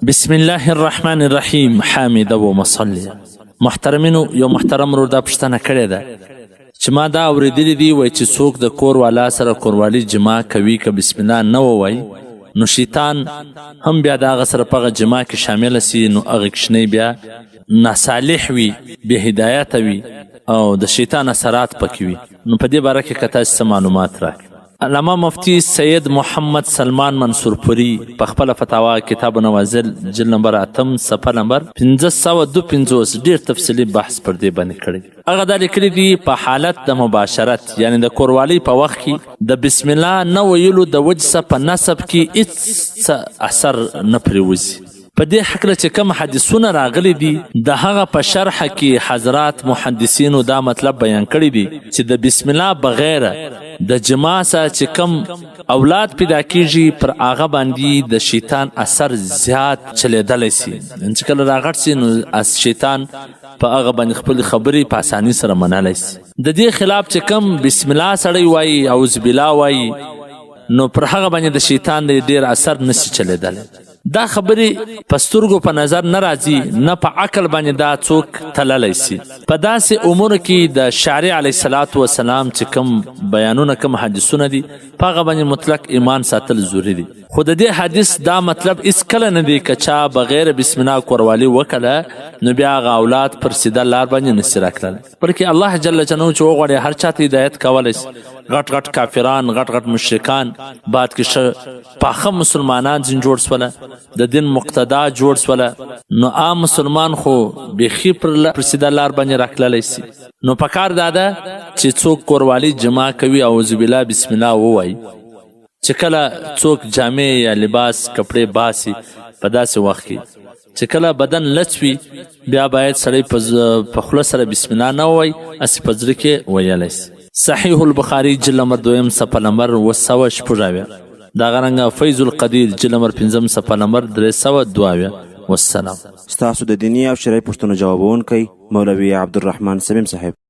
بسم الله الرحمن الرحیم حامد و مصلی. محترمینو، یو محترم ورور دا پوښتنه کړې ده چې ما دا اورېدلی دي وایي چې څوک د کور والا سره کوروالي جما کوي که بسم الله نه ووایي نو شیطان هم بیا د هغه سره په هغه جما کې شامله سي، نو هغه کوچنی بیا ناصالح وي، بې هدایته وي او د شیطان اثرات پکې وي. نو په دې باره کې که تاسې څه معلومات راکړئ. علامه مفتی سید محمد سلمان منصور پوری په خپله فتاوا کتاب نوازل جلد نمبر 8 صفحه نمبر 552 ډیر تفصیلي بحث پر دې باندې کړی. هغه دا لیکلي دي په حالت د مباشرت یعنی د کوروالۍ په وخت کې د بسم الله نه ویلو د وجه څخه په نسب کې هېڅ اثر نه پرېوځي. په دې هکله چې کوم حدیثونه راغلي دي د هغه په شرح کې حضرات محدثینو دا مطلب بیان کړی دي چې د بسم الله بغیر د جما سره چې کم اولاد پیدا کیږي پر هغه باندې د شیطان اثر زیات چلیدلی سي. چې کله راغټ سي نو شیطان په هغه باندې خپل خبرې په اساني سره منلی سي. د دې خلاف چې کم بسم الله سړی وایي اعوذ بالله وایي نو پر هغه باندې د شیطان د ډیر اثر نسی چلیدلی. دا خبرې په سترګو په نظر نه راځي، نه په عقل باندې دا څوک تللی سي. په داسې امورو کې د شارع علیه الصلاة وسلام چې کوم بیانونه کوم حدیثونه دي په هغه باندې مطلق ایمان ساتل ضروري دي. خو د دې حدیث دا مطلب هېڅکله نه دی که چا بغیر بسم الله کوروالي وکړه نو بیا هغه اولاد پر سیده لار باندې نسي راکړلی، بلکې الله جل جلاله چې وغواړي هر چا ته هدایت کولی سي. غټ غټ کافران، غټ غټ مشرکان بعد کې ښه پاخه مسلمانان ځین جوړ سوله، د دین مقتدا جوړ سوله، نو عام مسلمان خو بیخي پر سیده لار باندې راکړلی سي. نو پکار دا ده چې څوک کوروالي جما کوي اعوذ بالله بسم الله ووایي. چې کله څوک جامې یا لباس کپړې باسي په داسې وخت کې چې کله بدن لڅ وي بیا باید سړی په خوله سره بسم الله نه ووایي، هسې په زړه کې ویلی سي. صحیح البخاري جلد نمبر 2 صفحه نمبر 226 دغه رنګه فیض القدیر جلد نمبر 5 صفحه نمبر 322. والسلام. ستاسو د دیني او شرعي پوښتنو جوابونکی مولوي عبدالرحمن سمیم صاحب.